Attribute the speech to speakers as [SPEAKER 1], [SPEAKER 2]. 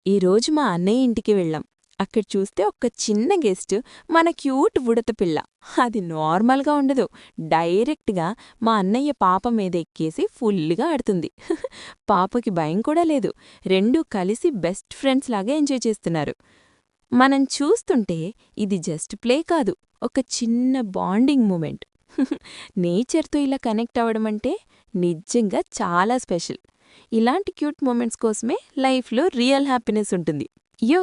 [SPEAKER 1] ఈరోజు మా అన్నయ్య ఇంటికి వెళ్ళాం. అక్కడ చూస్తే ఒక చిన్న గెస్ట్ మన క్యూట్ ఉడత పిల్ల. అది నార్మల్గా ఉండదు. డైరెక్ట్గా మా అన్నయ్య పాప మీద ఎక్కేసి ఫుల్గా ఆడుతుంది. పాపకి భయం కూడా లేదు. రెండూ కలిసి బెస్ట్ ఫ్రెండ్స్ లాగా ఎంజాయ్ చేస్తున్నారు. మనం చూస్తుంటే ఇది జస్ట్ ప్లే కాదు, ఒక చిన్న బాండింగ్ మూమెంట్. నేచర్తో ఇలా కనెక్ట్ అవ్వడమంటే నిజంగా చాలా స్పెషల్. ఇలాంటి క్యూట్ మూమెంట్స్ కోసమే లైఫ్లో రియల్ హ్యాపీనెస్ ఉంటుంది. యో